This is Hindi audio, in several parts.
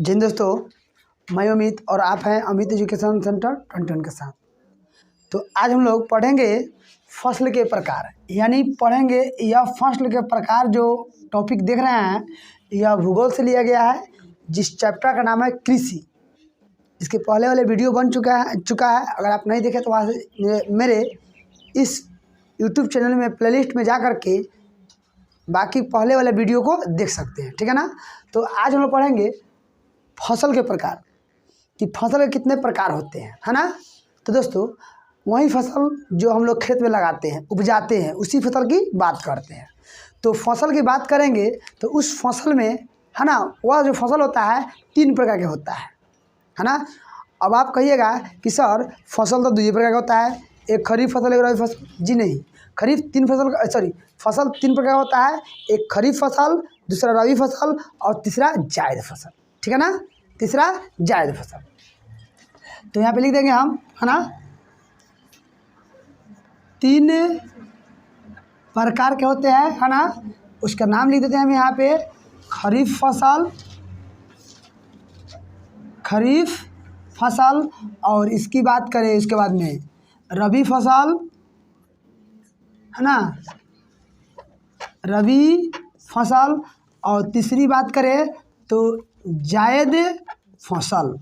जिन दोस्तों, मैं अमित और आप हैं अमित एजुकेशन सेंटर 21 के साथ। तो आज हम लोग पढ़ेंगे फसल के प्रकार, यानी पढ़ेंगे यह फसल के प्रकार। जो टॉपिक देख रहे हैं यह भूगोल से लिया गया है, जिस चैप्टर का नाम है कृषि। इसके पहले वाले वीडियो बन चुका है। अगर आप नहीं देखे तो वहाँ से मेरे इस यूट्यूब चैनल में प्लेलिस्ट में जा कर के बाकी पहले वाले वीडियो को देख सकते हैं, ठीक है ना। तो आज हम लोग पढ़ेंगे फसल के प्रकार कि फसल के कितने प्रकार होते हैं, है ना। तो दोस्तों, वही फसल जो हम लोग खेत में लगाते हैं, उपजाते हैं, उसी फसल की बात करते हैं। तो फसल की बात करेंगे तो उस फसल में, है ना, वह जो फसल होता है 3 प्रकार के होता है ना। अब आप कहिएगा कि सर फसल तो 2 प्रकार का होता है, एक खरीफ फसल, एक रबी फसल। जी नहीं, खरीफ 3 फसल, फसल 3 प्रकार होता है। एक खरीफ फसल, दूसरा रबी फसल और तीसरा जायद फसल, ठीक है ना। तीसरा जायद फसल। तो यहाँ पे लिख देंगे हम, है ना, 3 प्रकार के होते हैं, है ना। उसका नाम लिख देते हैं हम यहाँ पे। खरीफ फसल और इसकी बात करें इसके बाद में रबी फसल, है ना, रबी फसल। और तीसरी बात करें तो जायद फसल,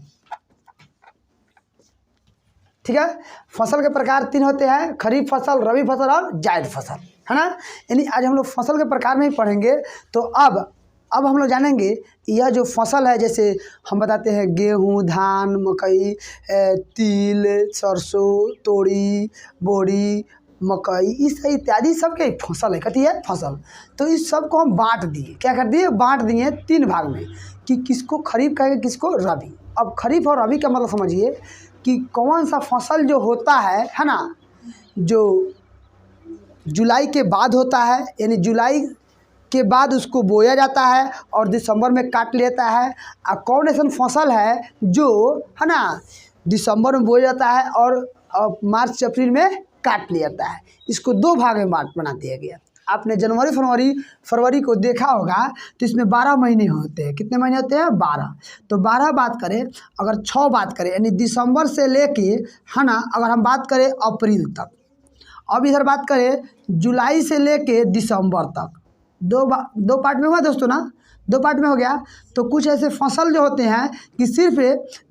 ठीक है। फसल के प्रकार 3 होते हैं, खरीफ फसल, रबी फसल और जायद फसल, है ना। यानी आज हम लोग फसल के प्रकार में ही पढ़ेंगे। तो अब हम लोग जानेंगे यह जो फसल है, जैसे हम बताते हैं गेहूँ, धान, मकई, तिल, सरसों, तोरी, बोड़ी, मकई, इस इत्यादि सब के फसल है, कहती है फसल। तो इस सब को हम बांट दिए, क्या कर दिए, बांट दिए 3 भाग में कि किसको खरीफ कहेंगे, किसको रबी। अब खरीफ और रबी का मतलब समझिए कि कौन सा फसल जो होता है ना, जो जुलाई के बाद होता है, यानी जुलाई के बाद उसको बोया जाता है और दिसंबर में काट लेता है। और कौन ऐसा फसल है जो, है ना, दिसंबर में बोया जाता है और मार्च अप्रैल में काट लिया जाता है। इसको 2 भाग में बना दिया गया। आपने जनवरी फरवरी को देखा होगा तो इसमें 12 महीने होते हैं। कितने महीने होते हैं? 12। तो 12 बात करें, अगर 6 बात करें, यानी दिसंबर से लेके, है ना, अगर हम बात करें अप्रैल तक। अब इधर बात करें जुलाई से लेके दिसंबर तक। दो पार्ट में हुआ दोस्तों ना, 2 पार्ट में हो गया। तो कुछ ऐसे फसल जो होते हैं कि सिर्फ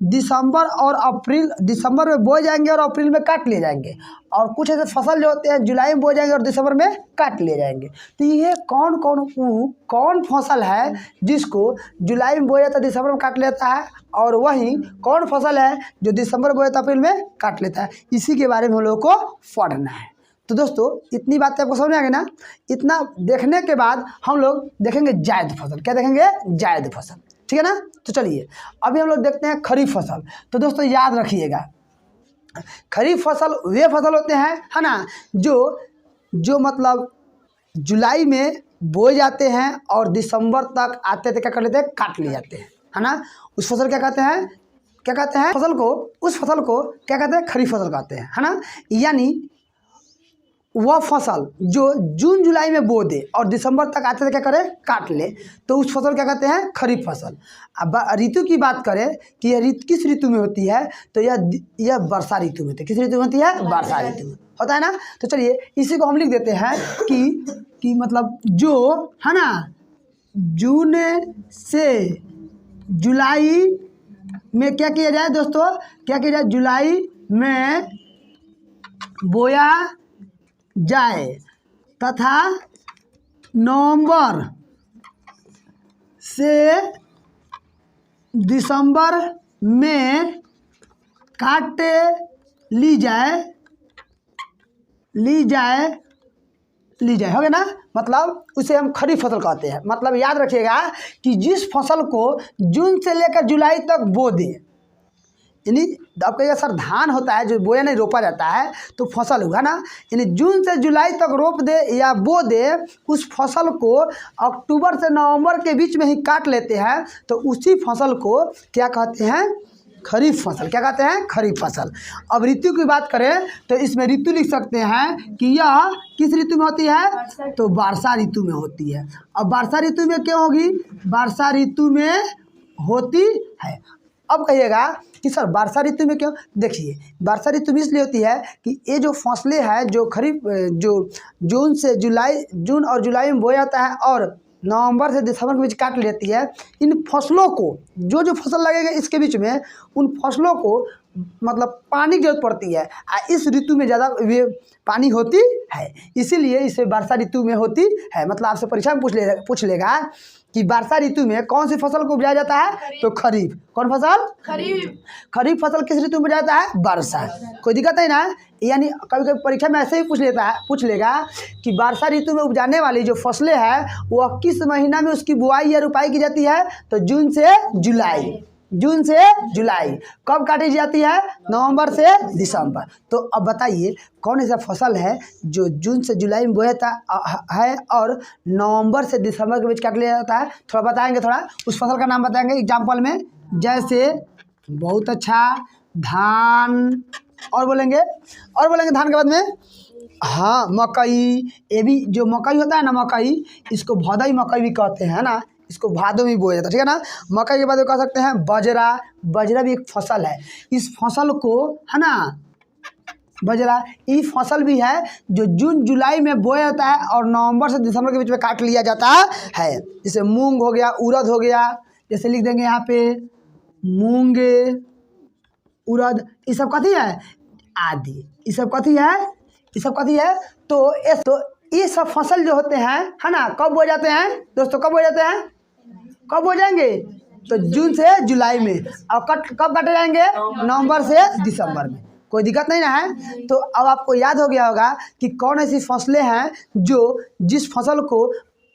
दिसंबर और अप्रैल, दिसंबर में बोए जाएंगे और अप्रैल में काट लिए जाएंगे। और कुछ ऐसे फसल जो होते हैं जुलाई में बोए जाएंगे और दिसंबर में काट लिए जाएंगे। तो ये कौन फसल है जिसको जुलाई में बोया जाता है, दिसंबर में काट लेता है, और वहीं कौन फसल है जो दिसंबर में बोया जाता है, अप्रैल में काट लेता है। इसी के बारे में हम लोग को पढ़ना है। तो दोस्तों, इतनी बातें आपको समझ में आ गई ना। इतना देखने के बाद हम लोग देखेंगे जायद फसल। क्या देखेंगे? जायद फसल, ठीक है ना। तो चलिए अभी हम लोग देखते हैं खरीफ फसल। तो दोस्तों याद रखिएगा, खरीफ फसल वे फसल होते हैं, है ना, जो मतलब जुलाई में बोए जाते हैं और दिसंबर तक आते थे, क्या कर लेते हैं, काट लिए जाते हैं, है ना। उस फसल क्या कहते हैं, फसल को, उस फसल को क्या कहते हैं, खरीफ फसल कहते हैं, है ना। यानी वह फसल जो जून जुलाई में बो दे और दिसंबर तक आते थे, क्या करे, काट ले, तो उस फसल क्या कहते हैं, खरीफ फसल। अब ऋतु की बात करें कि यह किस ऋतु में होती है, तो यह वर्षा ऋतु में होती है। किस ऋतु में होती है? वर्षा ऋतु में होता है ना। तो चलिए इसी को हम लिख देते हैं कि मतलब जो, है ना, जून से जुलाई में क्या किया जाए दोस्तों, क्या किया जाए, जुलाई में बोया जाए तथा नवंबर से दिसंबर में काट ली जाए, हो गया ना। मतलब उसे हम खरीफ फसल कहते हैं। मतलब याद रखिएगा कि जिस फसल को जून से लेकर जुलाई तक बो दे, यानी अब कहिएगा सर धान होता है जो बोया नहीं रोपा जाता है तो फसल हुआ ना, यानी जून से जुलाई तक रोप दे या बो दे, उस फसल को अक्टूबर से नवंबर के बीच में ही काट लेते हैं, तो उसी फसल को क्या कहते हैं, खरीफ फसल। क्या कहते हैं? खरीफ फसल। अब ऋतु की बात करें तो इसमें ऋतु लिख सकते हैं कि यह किस ऋतु में होती है, तो वर्षा ऋतु में होती है। अब वर्षा ऋतु में क्या होगी, वर्षा ऋतु में होती है। अब कहिएगा कि सर वर्षा ऋतु में क्यों? देखिए वर्षा ऋतु में इसलिए होती है कि ये जो फसलें हैं जो खरीफ जो जून और जुलाई में बोया जाता है और नवंबर से दिसंबर के बीच काट लेती है, इन फसलों को जो फसल लगेगा इसके बीच में उन फसलों को मतलब पानी की जरूरत पड़ती है। इस ऋतु में ज़्यादा वे पानी होती है, इसीलिए इसे वर्षा ऋतु में होती है। मतलब आपसे परीक्षा में पूछ लेगा कि वर्षा ऋतु में कौन सी फसल को उपजाया जाता है, तो खरीफ। कौन फसल? खरीफ फसल किस ऋतु में उपजाया जाता है? वर्षा। कोई दिक्कत है ना? यानी कभी कभी परीक्षा में ऐसे ही पूछ लेगा कि वर्षा ऋतु में उपजाने वाली जो फसलें हैं वह किस महीना में उसकी बुआई या रुपाई की जाती है, तो जून से जुलाई। कब काटी जाती है? नवंबर से दिसंबर। तो अब बताइए कौन ऐसा फसल है जो जून से जुलाई में बोया जाता है और नवंबर से दिसंबर के बीच काट लिया जाता है? थोड़ा बताएंगे, थोड़ा उस फसल का नाम बताएंगे एग्जाम्पल में। जैसे बहुत अच्छा धान, और बोलेंगे धान के बाद में हाँ मकई। ये भी जो मकई होता है ना, मकई इसको भदई मकई भी कहते हैं ना, इसको भादों में बोया जाता है, ठीक है ना। मकई के बाद कह सकते हैं बजरा भी एक फसल है। इस फसल को है ना बजरा, ये फसल भी है जो जून जुलाई में बोया जाता है और नवंबर से दिसंबर के बीच में काट लिया जाता है। जैसे मूंग हो गया, उड़द हो गया, जैसे लिख देंगे यहाँ पे मूंग, उड़द, ये सब कथी है? आदि। ये सब कथी है? तो ये सब फसल जो होते हैं है ना, कब बोए जाते हैं दोस्तों? कब हो जाएंगे? तो जून से जुलाई में। और कब काटे जाएंगे? नवंबर से दिसंबर में। कोई दिक्कत नहीं ना है? तो अब आपको याद हो गया होगा कि कौन ऐसी फसलें हैं जो जिस फसल को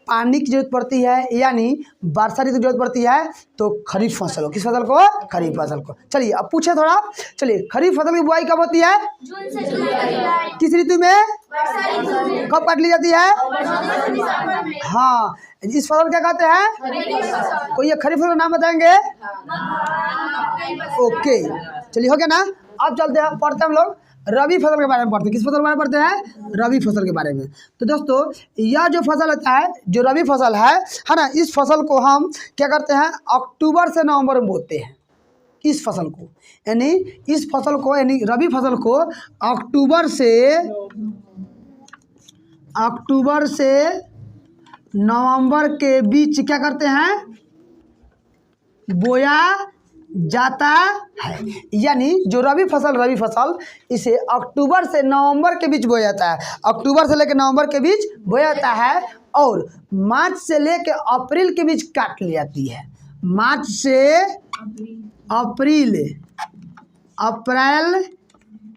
पानी की जरूरत पड़ती है यानी वर्षा ऋतु की जरूरत पड़ती है, तो खरीफ फसल को। किस फसल को? खरीफ फसल को। चलिए अब पूछे थोड़ा, चलिए खरीफ फसल की बुआई कब होती है? जून से जुलाई। किस ऋतु में? वर्षा ऋतु में। कब काट ली जाती है? नवंबर से दिसंबर में। हाँ, इस फसल क्या कहते हैं? खरीफ फसल। कोई ये खरीफ फसल का नाम बताएंगे? ओके, चलिए हो गया ना। अब चलते हैं, पढ़ते हैं हम लोग रबी फसल के बारे में पढ़ते हैं। किस फसल के बारे में पढ़ते हैं? रबी फसल के बारे में। तो दोस्तों यह जो फसल होता है, जो रबी फसल है ना, इस फसल को हम क्या करते हैं? अक्टूबर से नवंबर में बोते हैं। इस फसल को यानी रबी फसल को अक्टूबर से नवंबर के बीच क्या करते हैं? बोया जाता है। यानी जो रबी फसल इसे अक्टूबर से नवंबर के बीच बोया जाता है। अक्टूबर से लेकर नवंबर के बीच बोया जाता है और मार्च से लेकर अप्रैल के बीच काट ली जाती है। मार्च से अप्रैल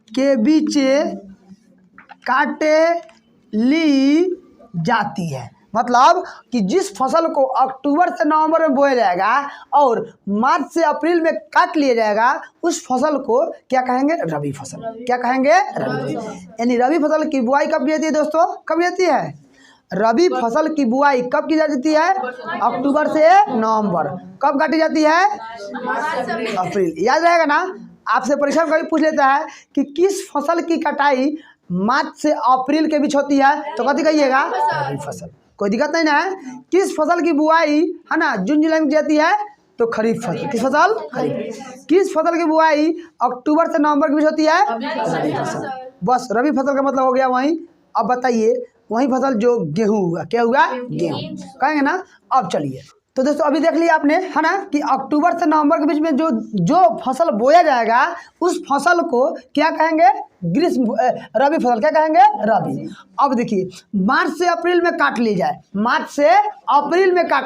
के बीच काट ली जाती है। मतलब कि जिस फसल को अक्टूबर से नवंबर में बोया जाएगा और मार्च से अप्रैल में काट लिया जाएगा, उस फसल को क्या कहेंगे? रबी फसल। क्या कहेंगे? रबी फसल। यानी रबी फसल की बुआई कब की जाती है दोस्तों? कब जाती है? रबी फसल की बुआई कब की जाती है? अक्टूबर से नवंबर। कब काटी जाती है? अप्रैल। याद रहेगा ना, आपसे परीक्षा में कभी पूछ लेता है कि किस फसल की कटाई मार्च से अप्रैल के बीच होती है, तो कथी कहिएगा? रबी फसल। कोई दिक्कत नहीं ना है? किस फसल की बुआई है ना जून जुलाई में जाती है, तो खरीफ फसल। किस फसल? खरीफ। किस फसल की बुआई अक्टूबर से नवंबर के बीच होती है? रबी फसल। बस रबी फसल का मतलब हो गया वही। अब बताइए वही फसल जो गेहूँ हुआ, क्या हुआ? गेहूँ कहेंगे ना। अब चलिए, तो दोस्तों अभी देख लिया आपने है ना कि अक्टूबर से नवंबर के बीच में जो फसल बोया जाएगा उस फसल को क्या कहेंगे? रबी फसल। क्या कहेंगे? रबी। अब देखिए मार्च से अप्रैल में काट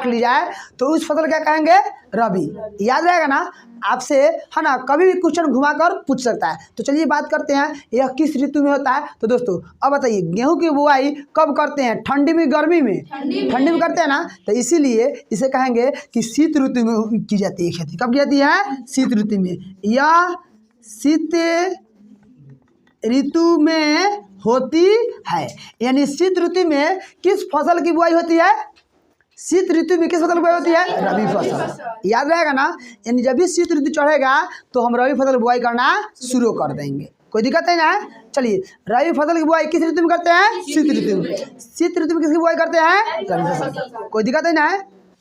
ली जाए तो उस फसल क्या कहेंगे? रबी। याद रहेगा ना आपसे है ना, कभी भी क्वेश्चन घुमाकर पूछ सकता है। तो चलिए बात करते हैं यह किस ऋतु में होता है। तो दोस्तों अब बताइए गेहूं की बुआई कब करते हैं? ठंडी में, गर्मी में? ठंडी में करते हैं ना, तो इसीलिए इसे कहेंगे कि शीत ऋतु में की जाती है खेती। कब की जाती है? शीत ऋतु में। या शीत ऋतु में होती है। यानी शीत ऋतु में किस फसल की बुआई होती है? शीत ऋतु में किस फसल की बुआई होती है? रबी फसल। याद रहेगा ना, यानी जब भी शीत ऋतु चढ़ेगा तो हम रबी फसल की बुआई करना शुरू कर देंगे। कोई दिक्कत नहीं ना है? चलिए रबी फसल की बुआई किस ऋतु में करते हैं? शीत ऋतु में। शीत ऋतु में किसकी बुआई करते हैं? रबी फसल। कोई दिक्कत नहीं ना है?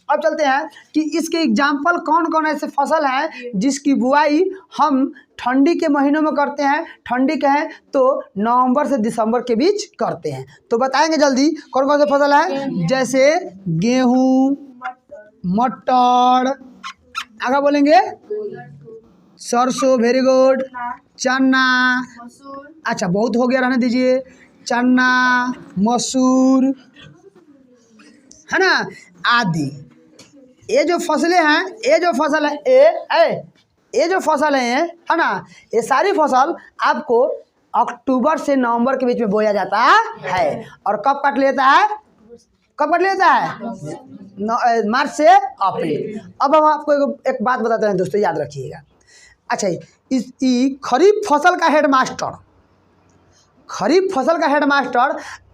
अब चलते हैं कि इसके एग्जाम्पल कौन कौन ऐसे फसल हैं जिसकी बुआई हम ठंडी के महीनों में करते हैं। ठंडी के हैं तो नवंबर से दिसंबर के बीच करते हैं। तो बताएंगे जल्दी कौन कौन से फसल है, जैसे गेहूँ, मटर, आगे बोलेंगे सरसों, वेरी गुड, चना, अच्छा बहुत हो गया, रहने दीजिए, चना, मसूर, है ना, आदि। ये जो फसलें हैं, ये जो फसल है, ये जो फसल है ना, ये सारी फसल आपको अक्टूबर से नवंबर के बीच में बोया जाता है। और कब काट लेता है, कब काट लेता है, मार्च से अप्रैल। अब हम आपको एक बात बताते हैं दोस्तों, याद रखिएगा। अच्छा, इस खरीफ फसल का हेडमास्टर, खरीफ फसल का हेडमास्टर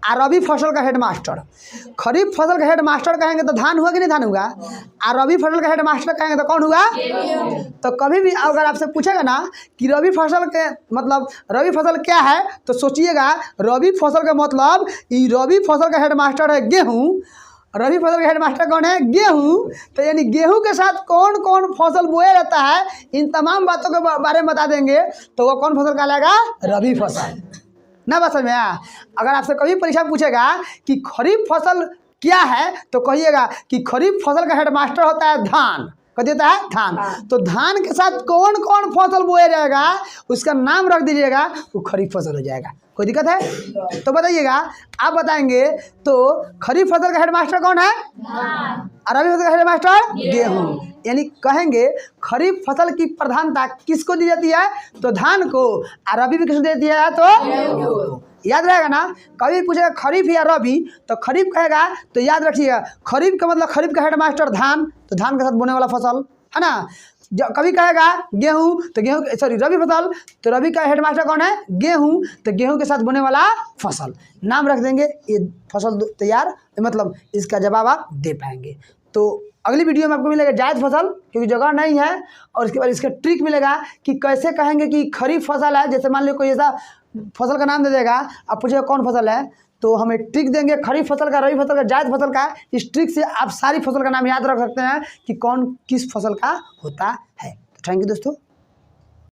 और रबी फसल का हेडमास्टर। खरीफ फसल का हेडमास्टर कहेंगे तो धान हुआ कि नहीं धान हुआ, और रबी फसल का हेडमास्टर कहेंगे तो कौन हुआ। तो कभी भी अगर आपसे पूछेगा ना कि रबी फसल के मतलब रबी फसल क्या है, तो सोचिएगा रबी फसल का मतलब ये रबी फसल का हेडमास्टर है गेहूँ। रबी फसल का हेडमास्टर कौन है, गेहूँ। तो यानी गेहूँ के साथ कौन कौन फसल बोया जाता है, इन तमाम बातों के बारे में बता देंगे तो वो कौन फसल कहलाएगा, रबी फसल। ना बस में अगर आपसे कभी परीक्षा पूछेगा कि खरीफ फसल क्या है, तो कहिएगा कि खरीफ फसल का हेडमास्टर होता है धान। कह देता है धान। तो धान के साथ कौन कौन फसल बोया जाएगा उसका नाम रख दीजिएगा, वो खरीफ फसल हो जाएगा। कोई दिक्कत है तो बताइएगा, आप बताएंगे। तो खरीफ फसल का हेडमास्टर कौन है, और रबी फसल का हेडमास्टर गेहूँ। यानी कहेंगे खरीफ फसल की प्रधानता किसको दी जाती है, तो धान को, और रबी भी किसको दी जाती है, तो याद रहेगा ना। कभी पूछेगा खरीफ या रबी, तो खरीफ कहेगा तो याद रखिएगा खरीफ का मतलब खरीफ का हेडमास्टर धान, तो धान के साथ बोने वाला फसल है ना। जब कभी कहेगा गेहूँ तो गेहूँ, सॉरी रबी फसल, तो रबी का हेडमास्टर कौन है, गेहूँ, तो गेहूँ के साथ बोने वाला फसल। नाम रख देंगे, ये फसल तैयार, मतलब इसका जवाब आप दे पाएंगे। तो अगली वीडियो में आपको मिलेगा जायद फसल, क्योंकि जगह नहीं है, और इसके बाद इसका ट्रिक मिलेगा कि कैसे कहेंगे कि खरीफ फसल है। जैसे मान लो कोई ऐसा फसल का नाम दे देगा, आप पूछेगा कौन फसल है, तो हमें ट्रिक देंगे खरीफ फसल का, रबी फसल का, जायद फसल का। इस ट्रिक से आप सारी फसल का नाम याद रख सकते हैं कि कौन किस फसल का होता है। थैंक यू दोस्तों।